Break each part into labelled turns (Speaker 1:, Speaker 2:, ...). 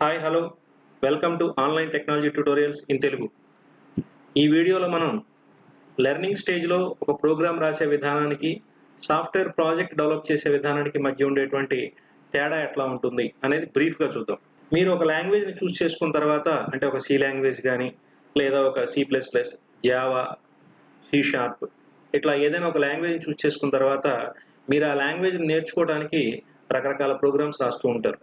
Speaker 1: Hi hello welcome to online technology tutorials in Telugu. ఈ వీడియోలో మనం లెర్నింగ్ స్టేజ్లో ఒక ప్రోగ్రామ్ రాసే విధానానికి సాఫ్ట్వేర్ ప్రాజెక్ట్ డెవలప్ చేసే విధానానికి మధ్య ఉండేటువంటి తేడా ఎట్లా ఉంటుంది అనేది బ్రీఫ్గా చూద్దాం. మీరు ఒక లాంగ్వేజ్ని చూస్ చేసుకున్న తర్వాత అంటే ఒక సి లాంగ్వేజ్ కానీ లేదా ఒక C++, జావా, C# ఇట్లా ఏదైనా ఒక లాంగ్వేజ్ని చూస్ చేసుకున్న తర్వాత మీరు ఆ లాంగ్వేజ్ని నేర్చుకోవడానికి రకరకాల ప్రోగ్రామ్స్ రాస్తూ ఉంటారు.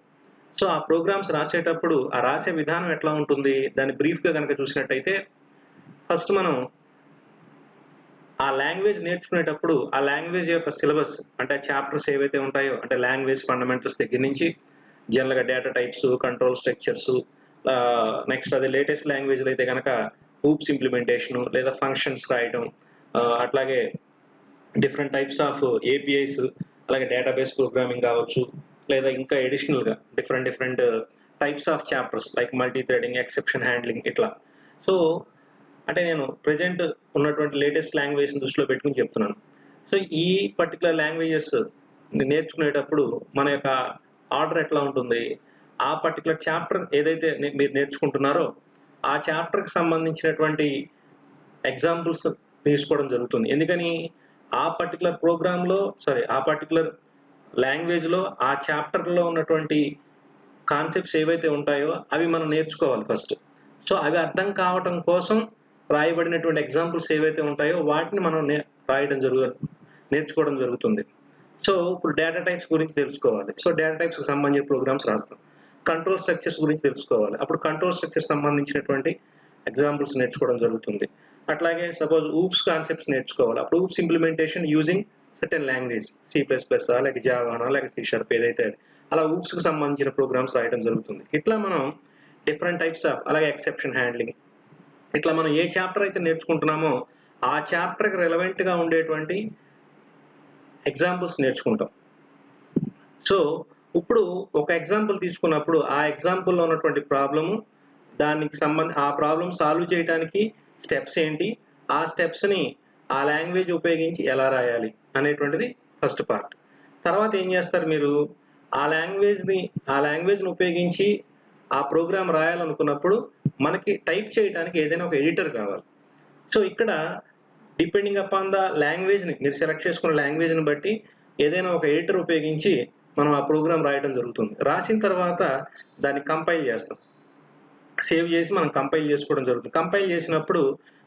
Speaker 1: సో ఆ ప్రోగ్రామ్స్ రాసేటప్పుడు ఆ రాసే విధానం ఎట్లా ఉంటుంది దాన్ని బ్రీఫ్గా కనుక చూసినట్టయితే ఫస్ట్ మనం ఆ లాంగ్వేజ్ నేర్చుకునేటప్పుడు ఆ లాంగ్వేజ్ యొక్క సిలబస్ అంటే చాప్టర్స్ ఏవైతే ఉంటాయో అంటే లాంగ్వేజ్ ఫండమెంటల్స్ దగ్గర నుంచి జనరల్గా data types, control structures, next అది లేటెస్ట్ లాంగ్వేజ్లో అయితే కనుక హూప్స్ ఇంప్లిమెంటేషను లేదా ఫంక్షన్స్ రాయటం, అట్లాగే డిఫరెంట్ టైప్స్ ఆఫ్ ఏపీఐస్, అలాగే డేటాబేస్ ప్రోగ్రామింగ్ కావచ్చు, లేదా ఇంకా ఎడిషనల్గా different types of chapters like multi threading, exception handling ఇట్లా. సో అంటే నేను ప్రజెంట్ ఉన్నటువంటి లేటెస్ట్ లాంగ్వేజ్ దృష్టిలో పెట్టుకుని చెప్తున్నాను. సో ఈ పర్టికులర్ లాంగ్వేజెస్ నేర్చుకునేటప్పుడు మన యొక్క ఆర్డర్ ఎట్లా ఉంటుంది, ఆ పర్టికులర్ చాప్టర్ ఏదైతే మీరు నేర్చుకుంటున్నారో ఆ చాప్టర్కి సంబంధించినటువంటి ఎగ్జాంపుల్స్ తీసుకోవడం జరుగుతుంది. ఎందుకని ఆ పర్టికులర్ ప్రోగ్రాంలో ఆ పర్టికులర్ లాంగ్వేజ్లో ఆ చాప్టర్లో ఉన్నటువంటి కాన్సెప్ట్స్ ఏవైతే ఉంటాయో అవి మనం నేర్చుకోవాలి ఫస్ట్. సో అవి అర్థం కావటం కోసం రాయబడినటువంటి ఎగ్జాంపుల్స్ ఏవైతే ఉంటాయో వాటిని మనం నేర్చుకోవడం జరుగుతుంది. సో ఇప్పుడు డేటా టైప్స్ గురించి తెలుసుకోవాలి. సో డేటా టైప్స్కి సంబంధించిన ప్రోగ్రామ్స్ రాస్తాం. కంట్రోల్ స్ట్రక్చర్స్ గురించి తెలుసుకోవాలి. అప్పుడు కంట్రోల్ స్ట్రక్చర్స్ సంబంధించినటువంటి ఎగ్జాంపుల్స్ నేర్చుకోవడం జరుగుతుంది. అట్లాగే సపోజ్ ఊప్స్ కాన్సెప్ట్స్ నేర్చుకోవాలి. అప్పుడు oops implementation using certain language C++, లేక జావానో లేక C# ఏదైతే అలా ఊప్స్కి సంబంధించిన ప్రోగ్రామ్స్ రాయడం జరుగుతుంది. ఇట్లా మనం డిఫరెంట్ టైప్స్ ఆఫ్ అలాగే ఎక్సెప్షన్ హ్యాండ్లింగ్ ఇట్లా మనం ఏ చాప్టర్ అయితే నేర్చుకుంటున్నామో ఆ చాప్టర్కి రెలవెంట్గా ఉండేటువంటి ఎగ్జాంపుల్స్ నేర్చుకుంటాం. సో ఇప్పుడు ఒక ఎగ్జాంపుల్ తీసుకున్నప్పుడు ఆ ఎగ్జాంపుల్లో ఉన్నటువంటి ప్రాబ్లము దానికి ఆ ప్రాబ్లం సాల్వ్ చేయడానికి స్టెప్స్ ఏంటి, ఆ స్టెప్స్ని ఆ లాంగ్వేజ్ ఉపయోగించి ఎలా రాయాలి అనేటువంటిది ఫస్ట్ పార్ట్. తర్వాత ఏం చేస్తారు మీరు ఆ లాంగ్వేజ్ని ఉపయోగించి ఆ ప్రోగ్రామ్ రాయాలనుకున్నప్పుడు మనకి టైప్ చేయడానికి ఏదైనా ఒక ఎడిటర్ కావాలి. సో ఇక్కడ డిపెండింగ్ అపాన్ ద లాంగ్వేజ్ని మీరు సెలెక్ట్ చేసుకున్న లాంగ్వేజ్ని బట్టి ఏదైనా ఒక ఎడిటర్ ఉపయోగించి మనం ఆ ప్రోగ్రామ్ రాయడం జరుగుతుంది. రాసిన తర్వాత దాన్ని కంపైల్ చేస్తాం. సేవ్ చేసి మనం కంపైల్ చేసుకోవడం జరుగుతుంది. కంపైల్ చేసినప్పుడు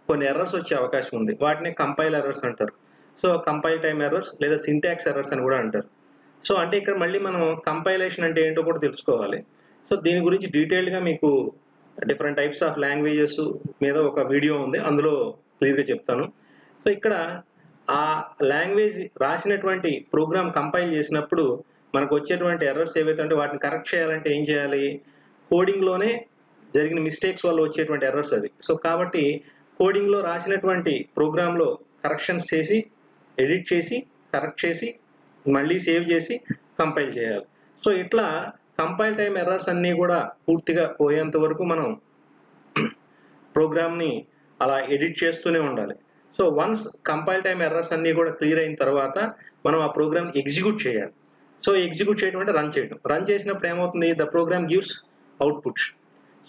Speaker 1: కొన్ని ఎర్రర్స్ వచ్చే అవకాశం ఉంది. వాటిని కంపైల్ ఎర్రర్స్ అంటారు. సో కంపైల్ టైమ్ ఎర్రర్స్ లేదా సింటాక్స్ ఎర్రర్స్ అని కూడా అంటారు. సో అంటే ఇక్కడ మళ్ళీ మనం కంపైలేషన్ అంటే ఏంటో కూడా తెలుసుకోవాలి. సో దీని గురించి డీటెయిల్డ్గా మీకు డిఫరెంట్ టైప్స్ ఆఫ్ లాంగ్వేజెస్ మీద ఒక వీడియో ఉంది, అందులో క్లియర్గా చెప్తాను. సో ఇక్కడ ఆ లాంగ్వేజ్ రాసినటువంటి ప్రోగ్రామ్ కంపైల్ చేసినప్పుడు మనకు వచ్చేటువంటి ఎర్రర్స్ ఏవైతే ఉంటే వాటిని కరెక్ట్ చేయాలంటే ఏం చేయాలి, కోడింగ్లోనే జరిగిన మిస్టేక్స్ వల్ల వచ్చేటువంటి ఎర్రర్స్ అవి. సో కాబట్టి కోడింగ్లో రాసినటువంటి ప్రోగ్రాంలో కరెక్షన్స్ చేసి ఎడిట్ చేసి కరెక్ట్ చేసి మళ్ళీ సేవ్ చేసి కంపైల్ చేయాలి. సో ఇట్లా కంపైల్ టైమ్ ఎర్రర్స్ అన్నీ కూడా పూర్తిగా పోయేంత వరకు మనం ప్రోగ్రామ్ని అలా ఎడిట్ చేస్తూనే ఉండాలి. So once compile time errors అన్నీ కూడా క్లియర్ అయిన తర్వాత మనం ఆ ప్రోగ్రామ్ ఎగ్జిక్యూట్ చేయాలి. సో ఎగ్జిక్యూట్ చేయడం అంటే రన్ చేయడం. రన్ చేసినప్పుడు ఏమవుతుంది, the program gives output.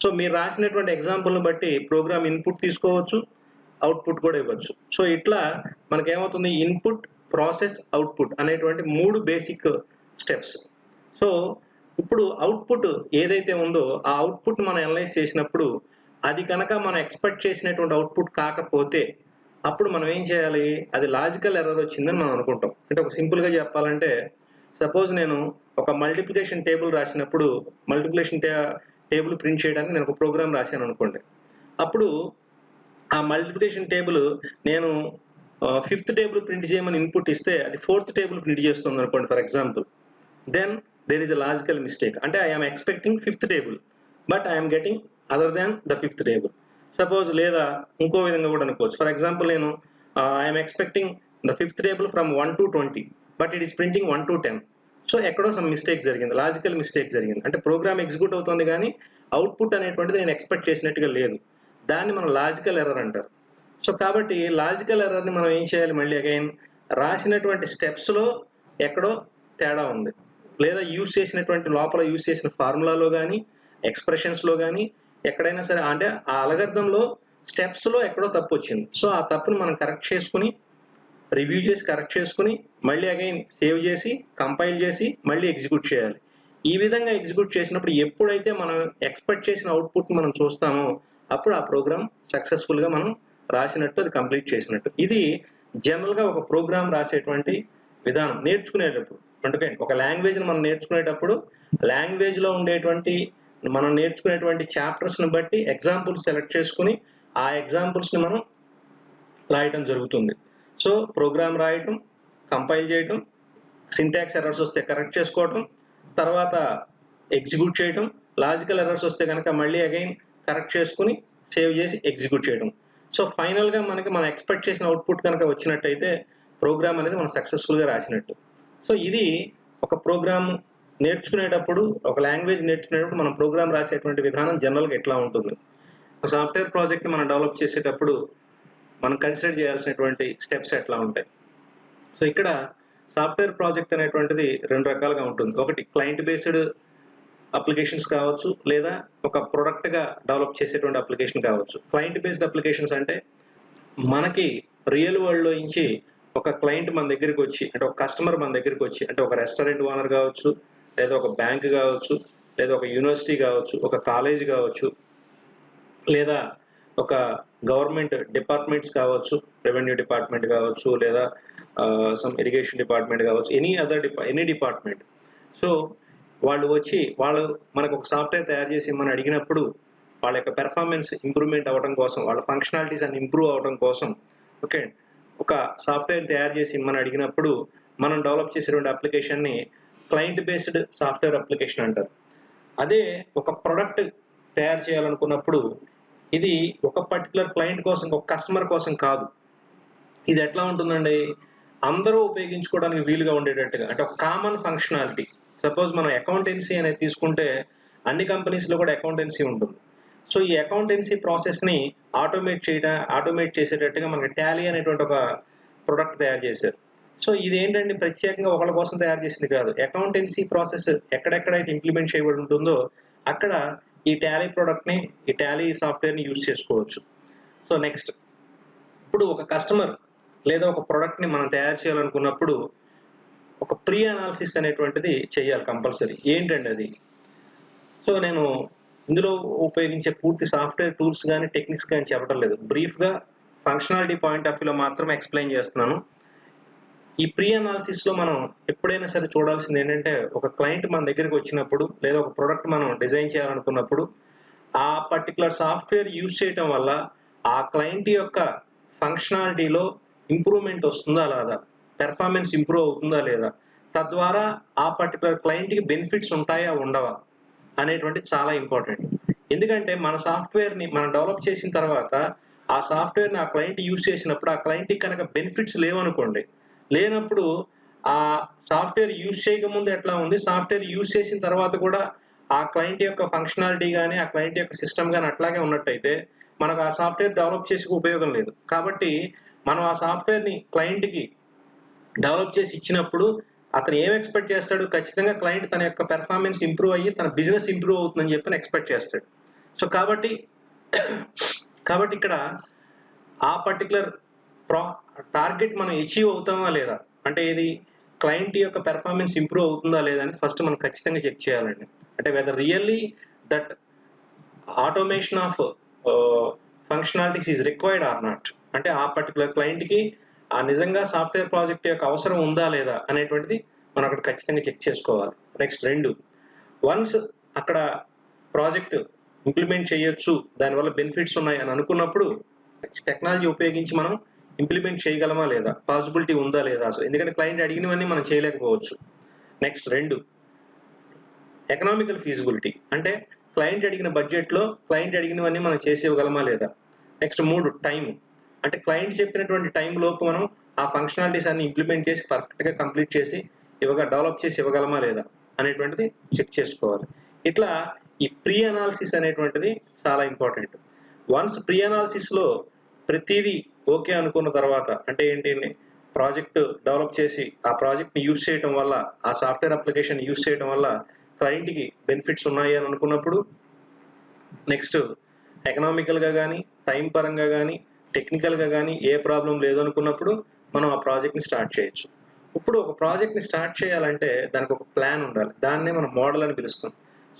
Speaker 1: So మీరు రాసినటువంటి ఎగ్జాంపుల్ని బట్టి ప్రోగ్రామ్ ఇన్పుట్ తీసుకోవచ్చు, అవుట్పుట్ కూడా ఇవ్వచ్చు. సో ఇట్లా మనకేమవుతుంది, ఇన్పుట్, ప్రాసెస్, అవుట్పుట్ అనేటువంటి 3 బేసిక్ స్టెప్స్. సో ఇప్పుడు అవుట్పుట్ ఏదైతే ఉందో ఆ అవుట్పుట్ మనం అనలైజ్ చేసినప్పుడు అది కనుక మనం ఎక్స్పెక్ట్ చేసినటువంటి అవుట్పుట్ కాకపోతే అప్పుడు మనం ఏం చేయాలి, అది లాజికల్ ఎర్రర్ వచ్చిందని మనం అనుకుంటాం. అంటే ఒక సింపుల్గా చెప్పాలంటే సపోజ్ నేను ఒక మల్టిప్లికేషన్ టేబుల్ రాసినప్పుడు మల్టిప్లికేషన్ టేబుల్ ప్రింట్ చేయడానికి నేను ఒక ప్రోగ్రామ్ రాశాను అనుకోండి. అప్పుడు ఆ మల్టిప్లికేషన్ టేబుల్ నేను 5th టేబుల్ ప్రింట్ చేయమని ఇన్పుట్ ఇస్తే అది 4th టేబుల్ ప్రింట్ చేస్తుంది అనుకోండి for example. Then there is a logical mistake. అంటే I'm expecting 5th table but I'm getting other than the 5th table. Suppose లేదా ఇంకో విధంగా కూడా అనుకోవచ్చు. ఫర్ ఎగ్జాంపుల్ నేను I'm expecting the 5th table from 1 to 20 but it is printing 1 to 10. So ఎక్కడో some mistake జరిగింది, logical mistake జరిగింది. అంటే ప్రోగ్రామ్ ఎగ్జిక్యూట్ అవుతుంది కానీ అవుట్పుట్ అనేటువంటిది నేను ఎక్స్పెక్ట్ చేసినట్టుగా లేదు. దాన్ని మనం లాజికల్ ఎర్రర్ అంటారు. సో కాబట్టి లాజికల్ ఎర్రర్ని మనం ఏం చేయాలి, మళ్ళీ అగైన్ రాసినటువంటి స్టెప్స్లో ఎక్కడో తేడా ఉంది, లేదా లోపల యూజ్ చేసిన ఫార్ములాలో కానీ ఎక్స్ప్రెషన్స్లో కానీ ఎక్కడైనా సరే, అంటే ఆ అల్గారిథంలో స్టెప్స్లో ఎక్కడో తప్పు వచ్చింది. సో ఆ తప్పుని మనం కరెక్ట్ చేసుకుని, రివ్యూ చేసి కరెక్ట్ చేసుకుని, మళ్ళీ అగైన్ సేవ్ చేసి, కంపైల్ చేసి, మళ్ళీ ఎగ్జిక్యూట్ చేయాలి. ఈ విధంగా ఎగ్జిక్యూట్ చేసినప్పుడు ఎప్పుడైతే మనం ఎక్స్పెక్ట్ చేసిన అవుట్పుట్ మనం చూస్తామో అప్పుడు ఆ ప్రోగ్రామ్ సక్సెస్ఫుల్గా మనం రాసినట్టు, అది కంప్లీట్ చేసినట్టు. ఇది జనరల్గా ఒక ప్రోగ్రామ్ రాసేటువంటి విధానం నేర్చుకునేటప్పుడు. అంటే ఒక లాంగ్వేజ్ని మనం నేర్చుకునేటప్పుడు లాంగ్వేజ్లో ఉండేటువంటి మనం నేర్చుకునేటువంటి చాప్టర్స్ని బట్టి ఎగ్జాంపుల్స్ సెలెక్ట్ చేసుకుని ఆ ఎగ్జాంపుల్స్ని మనం రాయటం జరుగుతుంది. సో ప్రోగ్రామ్ రాయటం, కంపైల్ చేయటం, సింటాక్స్ ఎర్రర్స్ వస్తే కరెక్ట్ చేసుకోవటం, తర్వాత ఎగ్జిక్యూట్ చేయటం, లాజికల్ ఎర్రర్స్ వస్తే కనుక మళ్ళీ అగైన్ కరెక్ట్ చేసుకుని సేవ్ చేసి ఎగ్జిక్యూట్ చేయడం. సో ఫైనల్గా మనకి మనం ఎక్స్పెక్ట్ చేసిన అవుట్పుట్ కనుక వచ్చినట్టయితే ప్రోగ్రామ్ అనేది మనం సక్సెస్ఫుల్గా రాసినట్టు. సో ఇది ఒక ప్రోగ్రామ్ నేర్చుకునేటప్పుడు, ఒక లాంగ్వేజ్ నేర్చుకునేటప్పుడు మనం ప్రోగ్రామ్ రాసేటువంటి విధానం జనరల్గా ఎట్లా ఉంటుంది. ఒక సాఫ్ట్వేర్ ప్రాజెక్ట్ని మనం డెవలప్ చేసేటప్పుడు మనం కన్సిడర్ చేయాల్సినటువంటి స్టెప్స్ ఎట్లా ఉంటాయి. సో ఇక్కడ సాఫ్ట్వేర్ ప్రాజెక్ట్ అనేటువంటిది 2 రకాలుగా ఉంటుంది. ఒకటి క్లయింట్ బేస్డ్ అప్లికేషన్స్ కావచ్చు, లేదా ఒక ప్రొడక్ట్గా డెవలప్ చేసేటువంటి అప్లికేషన్ కావచ్చు. క్లయింట్ బేస్డ్ అప్లికేషన్స్ అంటే మనకి రియల్ వరల్డ్లో నుంచి ఒక క్లయింట్ మన దగ్గరికి వచ్చి, అంటే ఒక కస్టమర్ మన దగ్గరికి వచ్చి, అంటే ఒక రెస్టారెంట్ ఓనర్ కావచ్చు, లేదా ఒక బ్యాంక్ కావచ్చు, లేదా ఒక యూనివర్సిటీ కావచ్చు, ఒక కాలేజ్ కావచ్చు, లేదా ఒక గవర్నమెంట్ డిపార్ట్మెంట్స్ కావచ్చు, రెవెన్యూ డిపార్ట్మెంట్ కావచ్చు, లేదా సమ్ ఇరిగేషన్ డిపార్ట్మెంట్ కావచ్చు, ఎనీ డిపార్ట్మెంట్. సో వాళ్ళు వచ్చి మనకు ఒక సాఫ్ట్వేర్ తయారు చేసి మనం అడిగినప్పుడు వాళ్ళ యొక్క పెర్ఫార్మెన్స్ ఇంప్రూవ్మెంట్ అవ్వడం కోసం, వాళ్ళ ఫంక్షనాలిటీస్ అన్ని ఇంప్రూవ్ అవ్వడం కోసం ఓకే ఒక సాఫ్ట్వేర్ తయారు చేసి మనం అడిగినప్పుడు మనం డెవలప్ చేసేటువంటి అప్లికేషన్ని క్లయింట్ బేస్డ్ సాఫ్ట్వేర్ అప్లికేషన్ అంటారు. అదే ఒక ప్రొడక్ట్ తయారు చేయాలనుకున్నప్పుడు ఇది ఒక పర్టికులర్ క్లయింట్ కోసం, ఒక కస్టమర్ కోసం కాదు. ఇది ఎట్లా ఉంటుందండి, అందరూ ఉపయోగించుకోవడానికి వీలుగా ఉండేటట్టుగా, అంటే ఒక కామన్ ఫంక్షనాలిటీ. సపోజ్ మనం అకౌంటెన్సీ అనేది తీసుకుంటే అన్ని కంపెనీస్లో కూడా అకౌంటెన్సీ ఉంటుంది. సో ఈ అకౌంటెన్సీ ప్రాసెస్ని ఆటోమేట్ చేసేటట్టుగా మనకి టాలీ అనేటువంటి ఒక ప్రొడక్ట్ తయారు చేశారు. సో ఇది ఏంటంటే ప్రత్యేకంగా ఒకళ్ళ కోసం తయారు చేసింది కాదు. అకౌంటెన్సీ ప్రాసెస్ ఎక్కడెక్కడైతే ఇంప్లిమెంట్ చేయబడి ఉంటుందో అక్కడ ఈ టాలీ ప్రోడక్ట్ని, ఈ టాలీ సాఫ్ట్వేర్ని యూజ్ చేసుకోవచ్చు. సో నెక్స్ట్, ఇప్పుడు ఒక కస్టమర్ లేదా ఒక ప్రోడక్ట్ని మనం తయారు చేయాలనుకున్నప్పుడు ఒక ప్రీ అనాలిసిస్ అనేటువంటిది చేయాలి కంపల్సరీ. ఏంటండి అది? సో నేను ఇందులో ఉపయోగించే పూర్తి సాఫ్ట్వేర్ టూల్స్ కానీ టెక్నిక్స్ కానీ చెప్పడం లేదు, బ్రీఫ్గా ఫంక్షనాలిటీ పాయింట్ ఆఫ్ వ్యూలో మాత్రమే ఎక్స్ప్లెయిన్ చేస్తున్నాను. ఈ ప్రీ అనాలిసిస్లో మనం ఎప్పుడైనా సరే చూడాల్సింది ఏంటంటే, ఒక క్లయింట్ మన దగ్గరికి వచ్చినప్పుడు లేదా ఒక ప్రోడక్ట్ మనం డిజైన్ చేయాలనుకున్నప్పుడు ఆ పర్టికులర్ సాఫ్ట్వేర్ యూజ్ చేయటం వల్ల ఆ క్లయింట్ యొక్క ఫంక్షనాలిటీలో ఇంప్రూవ్మెంట్ వస్తుందా లేదా, పెర్ఫార్మెన్స్ ఇంప్రూవ్ అవుతుందా లేదా, తద్వారా ఆ పర్టికులర్ క్లయింట్కి బెనిఫిట్స్ ఉంటాయా ఉండవా అనేటువంటి చాలా ఇంపార్టెంట్. ఎందుకంటే మన సాఫ్ట్వేర్ని మనం డెవలప్ చేసిన తర్వాత ఆ సాఫ్ట్వేర్ని ఆ క్లయింట్ యూజ్ చేసినప్పుడు ఆ క్లయింట్కి కనుక బెనిఫిట్స్ లేవనుకోండి, లేనప్పుడు ఆ సాఫ్ట్వేర్ యూజ్ చేయకముందు ఎట్లా ఉంది, సాఫ్ట్వేర్ యూజ్ చేసిన తర్వాత కూడా ఆ క్లయింట్ యొక్క ఫంక్షనాలిటీ కానీ ఆ క్లయింట్ యొక్క సిస్టమ్ కానీ అట్లాగే ఉన్నట్టయితే మనకు ఆ సాఫ్ట్వేర్ డెవలప్ చేసి ఉపయోగం లేదు. కాబట్టి మనం ఆ సాఫ్ట్వేర్ని క్లయింట్కి డెవలప్ చేసి ఇచ్చినప్పుడు అతను ఏం ఎక్స్పెక్ట్ చేస్తాడు, ఖచ్చితంగా క్లయింట్ తన యొక్క పెర్ఫార్మెన్స్ ఇంప్రూవ్ అయ్యి తన బిజినెస్ ఇంప్రూవ్ అవుతుందని చెప్పి ఎక్స్పెక్ట్ చేస్తాడు. సో కాబట్టి ఇక్కడ ఆ పర్టికులర్ టార్గెట్ మనం అచీవ్ అవుతామా లేదా, అంటే ఇది క్లయింట్ యొక్క పెర్ఫార్మెన్స్ ఇంప్రూవ్ అవుతుందా లేదా అని ఫస్ట్ మనం ఖచ్చితంగా చెక్ చేయాలండి. అంటే whether really that automation of functionalities is required or not, అంటే ఆ పర్టికులర్ క్లయింట్కి ఆ నిజంగా సాఫ్ట్వేర్ ప్రాజెక్ట్ యొక్క అవసరం ఉందా లేదా అనేటువంటిది మనం అక్కడ ఖచ్చితంగా చెక్ చేసుకోవాలి. నెక్స్ట్ 2, వన్స్ అక్కడ ప్రాజెక్ట్ ఇంప్లిమెంట్ చేయొచ్చు, దానివల్ల బెనిఫిట్స్ ఉన్నాయి అని అనుకున్నప్పుడు టెక్నాలజీ ఉపయోగించి మనం ఇంప్లిమెంట్ చేయగలమా లేదా, పాసిబిలిటీ ఉందా లేదా అసలు, ఎందుకంటే క్లయింట్ అడిగినవన్నీ మనం చేయలేకపోవచ్చు. నెక్స్ట్ 2, ఎకనామికల్ ఫీజిబిలిటీ, అంటే క్లయింట్ అడిగిన బడ్జెట్లో క్లయింట్ అడిగినవన్నీ మనం చేసి ఇవ్వగలమా లేదా. నెక్స్ట్ 3, టైం, అంటే క్లయింట్ చెప్పినటువంటి టైం లోపు మనం ఆ ఫంక్షనాలిటీస్ అన్ని ఇంప్లిమెంట్ చేసి పర్ఫెక్ట్గా కంప్లీట్ చేసి డెవలప్ చేసి ఇవ్వగలమా లేదా అనేటువంటిది చెక్ చేసుకోవాలి. ఇట్లా ఈ ప్రీ అనాలిసిస్ అనేటువంటిది చాలా ఇంపార్టెంట్. వన్స్ ప్రీ అనాలిసిస్లో ప్రతిదీ ఓకే అనుకున్న తర్వాత, అంటే ఏంటి, ప్రాజెక్ట్ డెవలప్ చేసి ఆ ప్రాజెక్ట్ని యూజ్ చేయడం వల్ల, ఆ సాఫ్ట్వేర్ అప్లికేషన్ యూజ్ చేయడం వల్ల క్లయింట్కి బెనిఫిట్స్ ఉన్నాయి అని అనుకున్నప్పుడు నెక్స్ట్ ఎకనామికల్గా కానీ, టైం పరంగా కానీ, టెక్నికల్గా కానీ ఏ ప్రాబ్లం లేదు అనుకున్నప్పుడు మనం ఆ ప్రాజెక్ట్ని స్టార్ట్ చేయొచ్చు. ఇప్పుడు ఒక ప్రాజెక్ట్ని స్టార్ట్ చేయాలంటే దానికి ఒక ప్లాన్ ఉండాలి. దాన్నే మనం మోడల్ అని పిలుస్తాం.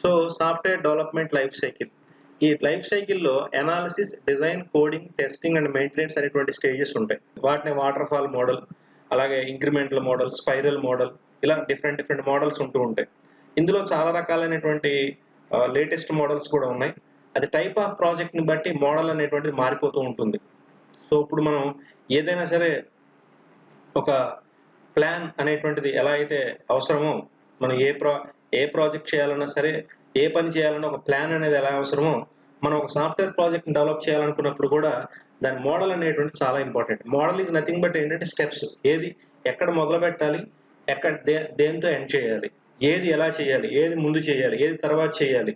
Speaker 1: So software development life cycle, ఈ లైఫ్ సైకిల్లో analysis, design, coding, testing and maintenance అనేటువంటి స్టేజెస్ ఉంటాయి. వాటిని వాటర్ ఫాల్ మోడల్, అలాగే ఇంక్రిమెంటల్ మోడల్, స్పైరల్ మోడల్, ఇలా డిఫరెంట్ మోడల్స్ ఉంటూ ఉంటాయి. ఇందులో చాలా రకాలైనటువంటి లేటెస్ట్ మోడల్స్ కూడా ఉన్నాయి. అది టైప్ ఆఫ్ ప్రాజెక్ట్ని బట్టి మోడల్ అనేటువంటిది మారిపోతూ ఉంటుంది. సో ఇప్పుడు మనం ఏదైనా సరే ఒక ప్లాన్ అనేటువంటిది ఎలా అయితే అవసరమో, మనం ఏ ప్రాజెక్ట్ చేయాలన్నా సరే, ఏ పని చేయాలన్నా ఒక ప్లాన్ అనేది ఎలా అవసరమో, మనం ఒక సాఫ్ట్వేర్ ప్రాజెక్ట్ని డెవలప్ చేయాలనుకున్నప్పుడు కూడా దాని మోడల్ అనేటువంటి చాలా important. Model is nothing but ఏంటంటే స్టెప్స్. ఏది ఎక్కడ మొదలు పెట్టాలి, ఎక్కడ దేంతో ఎండ్ చేయాలి, ఏది ఎలా చేయాలి, ఏది ముందు చేయాలి, ఏది తర్వాత చేయాలి,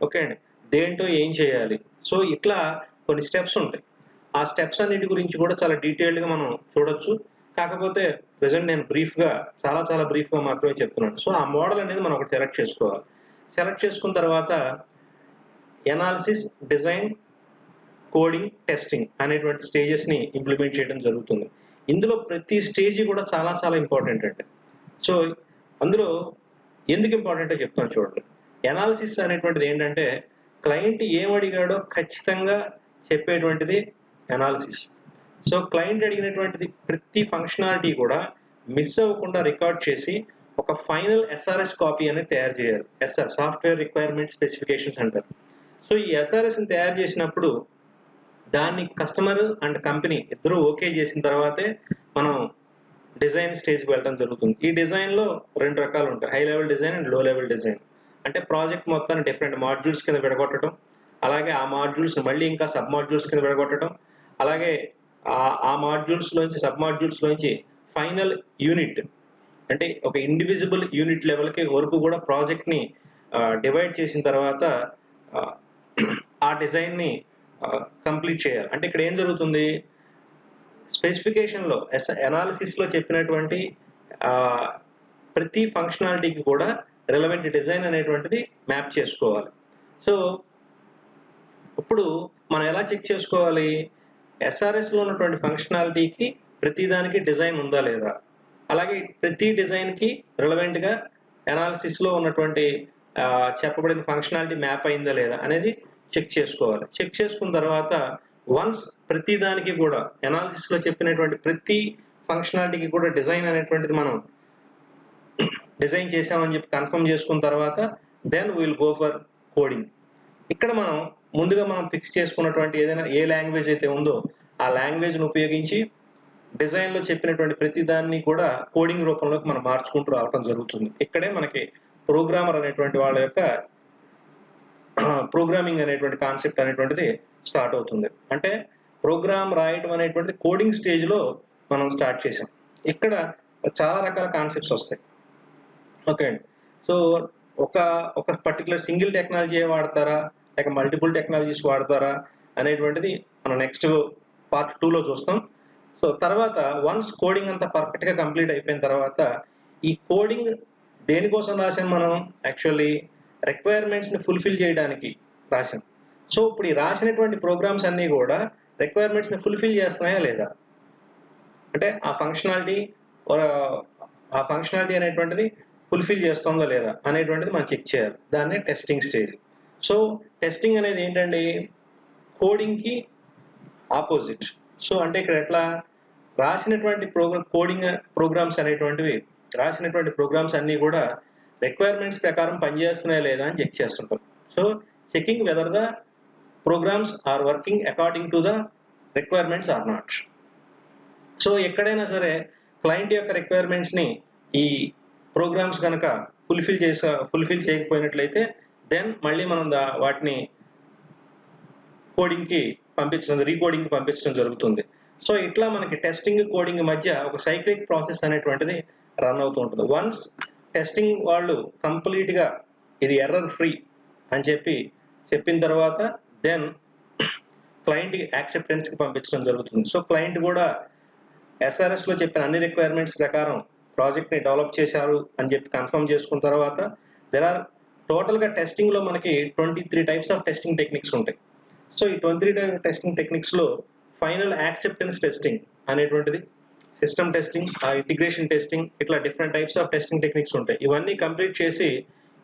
Speaker 1: ఓకే అండి, దేంతో ఏం చేయాలి. సో ఇట్లా కొన్ని స్టెప్స్ ఉంటాయి. ఆ స్టెప్స్ అన్నిటి గురించి కూడా చాలా డీటెయిల్డ్గా మనం చూడొచ్చు. కాకపోతే ప్రెసెంట్ నేను చాలా బ్రీఫ్గా మాత్రమే చెప్తున్నాను. సో ఆ మోడల్ అనేది మనం ఒకటి సెలెక్ట్ చేసుకోవాలి. సెలెక్ట్ చేసుకున్న తర్వాత ఎనాలిసిస్, డిజైన్, కోడింగ్, టెస్టింగ్ అనేటువంటి స్టేజెస్ని ఇంప్లిమెంట్ చేయడం జరుగుతుంది. ఇందులో ప్రతి స్టేజీ కూడా చాలా ఇంపార్టెంట్ అండి. సో అందులో ఎందుకు ఇంపార్టెంటో చెప్తాను చూడండి. ఎనాలిసిస్ అనేటువంటిది ఏంటంటే క్లయింట్ ఏమడిగాడో ఖచ్చితంగా చెప్పేటువంటిది ఎనాలిసిస్. సో క్లయింట్ అడిగినటువంటిది ప్రతి ఫంక్షనాలిటీ కూడా మిస్ అవ్వకుండా రికార్డ్ చేసి ఒక ఫైనల్ ఎస్ఆర్ఎస్ కాపీ అనేది తయారు చేయాలి. సాఫ్ట్వేర్ రిక్వైర్మెంట్ స్పెసిఫికేషన్స్ అంటారు. సో ఈ ఎస్ఆర్ఎస్ని తయారు చేసినప్పుడు దాన్ని కస్టమర్ అండ్ కంపెనీ ఇద్దరు ఓకే చేసిన తర్వాతే మనం డిజైన్ స్టేజ్కి వెళ్ళడం జరుగుతుంది. ఈ డిజైన్లో 2 రకాలు ఉంటాయి, హై లెవెల్ డిజైన్ అండ్ లో లెవెల్ డిజైన్. అంటే ప్రాజెక్ట్ మొత్తాన్ని డిఫరెంట్ మాడ్యూల్స్ కింద విడగొట్టడం, అలాగే ఆ మాడ్యూల్స్ మళ్ళీ ఇంకా సబ్ మాడ్యూల్స్ కింద విడగొట్టడం, అలాగే ఆ మాడ్యూల్స్లోంచి సబ్ మాడ్యూల్స్లోంచి ఫైనల్ యూనిట్ అంటే ఒక ఇండివిజిబుల్ యూనిట్ లెవెల్కి వరకు కూడా ప్రాజెక్ట్ని డివైడ్ చేసిన తర్వాత ఆ డిజైన్ని కంప్లీట్ చేయాలి. అంటే ఇక్కడ ఏం జరుగుతుంది, స్పెసిఫికేషన్లో అనాలిసిస్లో చెప్పినటువంటి ప్రతి ఫంక్షనాలిటీకి కూడా రిలవెంట్ డిజైన్ అనేటువంటిది మ్యాప్ చేసుకోవాలి. సో ఇప్పుడు మనం ఎలా చెక్ చేసుకోవాలి, ఎస్ఆర్ఎస్లో ఉన్నటువంటి ఫంక్షనాలిటీకి ప్రతిదానికి డిజైన్ ఉందా లేదా, అలాగే ప్రతి డిజైన్కి రిలవెంట్గా అనాలిసిస్లో ఉన్నటువంటి చెప్పబడిన ఫంక్షనాలిటీ మ్యాప్ అయిందా లేదా అనేది చెక్ చేసుకోవాలి. చెక్ చేసుకున్న తర్వాత వన్స్ ప్రతి దానికి కూడా అనాలిసిస్లో చెప్పినటువంటి ప్రతి ఫంక్షనాలిటీకి కూడా డిజైన్ అనేటువంటిది మనం డిజైన్ చేసామని చెప్పి కన్ఫర్మ్ చేసుకున్న తర్వాత then will go for coding. ఇక్కడ మనం ముందుగా మనం ఫిక్స్ చేసుకున్నటువంటి ఏదైనా ఏ లాంగ్వేజ్ అయితే ఉందో ఆ లాంగ్వేజ్ను ఉపయోగించి డిజైన్లో చెప్పినటువంటి ప్రతి దాన్ని కూడా కోడింగ్ రూపంలోకి మనం మార్చుకుంటూ రావడం జరుగుతుంది. ఇక్కడే మనకి ప్రోగ్రామర్ అనేటువంటి వాళ్ళ యొక్క ప్రోగ్రామింగ్ అనేటువంటి కాన్సెప్ట్ అనేటువంటిది స్టార్ట్ అవుతుంది. అంటే ప్రోగ్రామ్ రాయటం అనేటువంటిది కోడింగ్ స్టేజ్లో మనం స్టార్ట్ చేసాం. ఇక్కడ చాలా రకాల కాన్సెప్ట్స్ వస్తాయి. ఓకే అండి. సో ఒక పర్టికులర్ సింగిల్ టెక్నాలజీ వాడతారా లేక మల్టిపుల్ టెక్నాలజీస్ వాడతారా అనేటువంటిది మనం నెక్స్ట్ పార్ట్ 2లో చూస్తాం. సో తర్వాత వన్స్ కోడింగ్ అంతా పర్ఫెక్ట్గా కంప్లీట్ అయిపోయిన తర్వాత ఈ కోడింగ్ దేనికోసం రాసాం మనం, యాక్చువల్లీ రిక్వైర్మెంట్స్ని ఫుల్ఫిల్ చేయడానికి రాసాం. సో ఇప్పుడు ఈ రాసినటువంటి ప్రోగ్రామ్స్ అన్నీ కూడా రిక్వైర్మెంట్స్ని ఫుల్ఫిల్ చేస్తున్నాయా లేదా, అంటే ఆ ఫంక్షనాలిటీ అనేటువంటిది ఫుల్ఫిల్ చేస్తుందా లేదా అనేటువంటిది మనం చెక్ చేయాలి. దాన్నే టెస్టింగ్ స్టేజ్. సో టెస్టింగ్ అనేది ఏంటండి, కోడింగ్కి ఆపోజిట్. సో అంటే ఇక్కడ ఎట్లా రాసినటువంటి ప్రోగ్రామ్స్ అనేటువంటివి రాసినటువంటి ప్రోగ్రామ్స్ అన్నీ కూడా రిక్వైర్మెంట్స్ ప్రకారం పనిచేస్తున్నాయా లేదా అని చెక్ చేస్తుంటాం. So checking whether the programs are working according to the requirements or not. So ఎక్కడైనా సరే క్లయింట్ యొక్క రిక్వైర్మెంట్స్ని ఈ ప్రోగ్రామ్స్ కనుక ఫుల్ఫిల్ చేయకపోయినట్లయితే దెన్ మళ్ళీ మనం వాటిని కోడింగ్కి రీకోడింగ్కి పంపించడం జరుగుతుంది. సో ఇట్లా మనకి టెస్టింగ్ కోడింగ్ మధ్య ఒక సైక్లిక్ ప్రాసెస్ అనేటువంటిది రన్ అవుతూ ఉంటుంది. వన్స్ టెస్టింగ్ వాళ్ళు కంప్లీట్గా ఇది ఎర్రర్ ఫ్రీ అని చెప్పిన తర్వాత దెన్ క్లయింట్కి యాక్సెప్టెన్స్కి పంపించడం జరుగుతుంది. సో క్లయింట్ కూడా ఎస్ఆర్ఎస్లో చెప్పిన అన్ని రిక్వైర్మెంట్స్ ప్రకారం ప్రాజెక్ట్ని డెవలప్ చేశారు అని చెప్పి కన్ఫర్మ్ చేసుకున్న తర్వాత దెర్ ఆర్ టోటల్గా టెస్టింగ్లో మనకి 23 టైప్స్ ఆఫ్ టెస్టింగ్ టెక్నిక్స్ ఉంటాయి. సో ఈ 23 టెస్టింగ్ టెక్నిక్స్లో ఫైనల్ యాక్సెప్టెన్స్ టెస్టింగ్ అనేటువంటిది, సిస్టమ్ టెస్టింగ్, ఇంటిగ్రేషన్ టెస్టింగ్, ఇట్లా different types of testing techniques ఉంటాయి. ఇవన్నీ కంప్లీట్ చేసి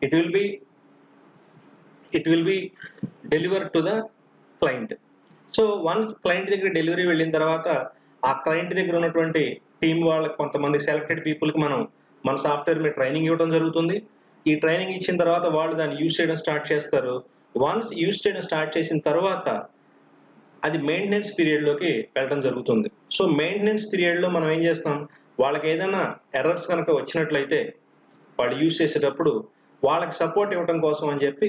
Speaker 1: it will be deliver to the client. So once client దగ్గర డెలివరీ వెళ్ళిన తర్వాత ఆ క్లయింట్ దగ్గర ఉన్నటువంటి టీం వాళ్ళకి, కొంతమంది సెలెక్టెడ్ పీపుల్కి మన సాఫ్ట్వేర్ మీద ట్రైనింగ్ ఇవ్వడం జరుగుతుంది. ఈ ట్రైనింగ్ ఇచ్చిన తర్వాత వాళ్ళు దాన్ని యూజ్ చేయడం స్టార్ట్ చేస్తారు. వన్స్ యూజ్ చేయడం స్టార్ట్ చేసిన తర్వాత అది మెయింటెనెన్స్ పీరియడ్లోకి వెళ్ళడం జరుగుతుంది. సో మెయింటెనెన్స్ పీరియడ్లో మనం ఏం చేస్తాం, వాళ్ళకి ఏదైనా ఎర్రర్స్ కనుక వచ్చినట్లయితే వాళ్ళు యూజ్ చేసేటప్పుడు వాళ్ళకి సపోర్ట్ ఇవ్వడం కోసం అని చెప్పి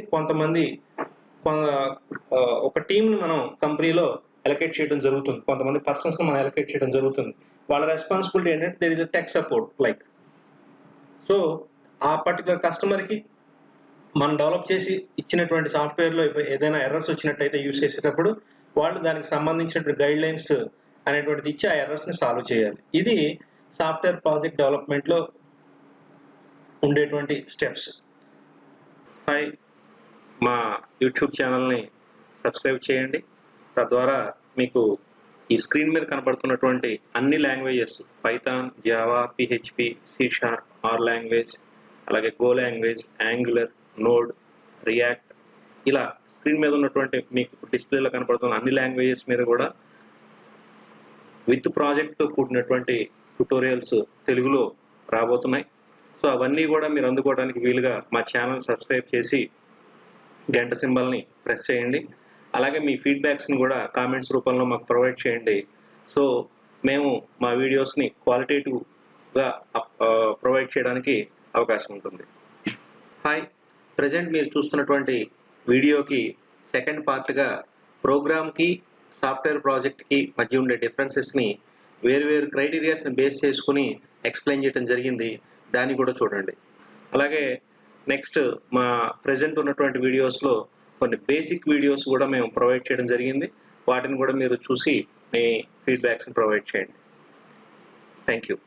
Speaker 1: ఒక టీంని మనం కంపెనీలో అలొకేట్ చేయడం జరుగుతుంది. కొంతమంది పర్సన్స్ని మనం అలొకేట్ చేయడం జరుగుతుంది. వాళ్ళ రెస్పాన్సిబిలిటీ ఏంటంటే there is a tech support like. So ఆ పర్టికులర్ కస్టమర్కి మనం డెవలప్ చేసి ఇచ్చినటువంటి సాఫ్ట్వేర్లో ఏదైనా ఎర్రర్స్ వచ్చినట్టయితే యూజ్ చేసేటప్పుడు వాళ్ళు దానికి సంబంధించినటువంటి గైడ్ లైన్స్ అనేటువంటిది ఇచ్చి ఆ ఎర్రర్స్ని సాల్వ్ చేయాలి. ఇది సాఫ్ట్వేర్ ప్రాజెక్ట్ డెవలప్మెంట్లో ఉండేటువంటి స్టెప్స్. హాయ్, మా యూట్యూబ్ ఛానల్ని సబ్స్క్రైబ్ చేయండి. తద్వారా మీకు ఈ స్క్రీన్ మీద కనబడుతున్నటువంటి అన్ని languages, Python, Java, PHP, C#, R language, అలాగే Go language, Angular, Node, React, ఇలా స్క్రీన్ మీద ఉన్నటువంటి మీకు డిస్ప్లేలో కనబడుతున్న అన్ని లాంగ్వేజెస్ మీద కూడా విత్ ప్రాజెక్ట్తో కూడినటువంటి ట్యుటోరియల్స్ తెలుగులో రాబోతున్నాయి. సో అవన్నీ కూడా మీరు అందుకోవడానికి వీలుగా మా ఛానల్ సబ్స్క్రైబ్ చేసి గంట సింబల్ని ప్రెస్ చేయండి. అలాగే మీ ఫీడ్బ్యాక్స్ని కూడా కామెంట్స్ రూపంలో మాకు ప్రొవైడ్ చేయండి. సో మేము మా వీడియోస్ని క్వాలిటేటివ్గా ప్రొవైడ్ చేయడానికి అవకాశం ఉంటుంది. హాయ్, ప్రజెంట్ మీరు చూస్తున్నటువంటి వీడియోకి సెకండ్ పార్ట్గా ప్రోగ్రామ్కి, సాఫ్ట్వేర్ ప్రాజెక్ట్కి మధ్య ఉండే డిఫరెన్సెస్ని వేరు క్రైటీరియాస్ని బేస్ చేసుకుని ఎక్స్ప్లెయిన్ చేయడం జరిగింది. దాన్ని కూడా చూడండి. అలాగే నెక్స్ట్ మా ప్రెజెంట్ ఉన్నటువంటి వీడియోస్లో కొన్ని బేసిక్ వీడియోస్ కూడా మేము ప్రొవైడ్ చేయడం జరిగింది. వాటిని కూడా మీరు చూసి మీ ఫీడ్బ్యాక్స్ని ప్రొవైడ్ చేయండి. Thank you.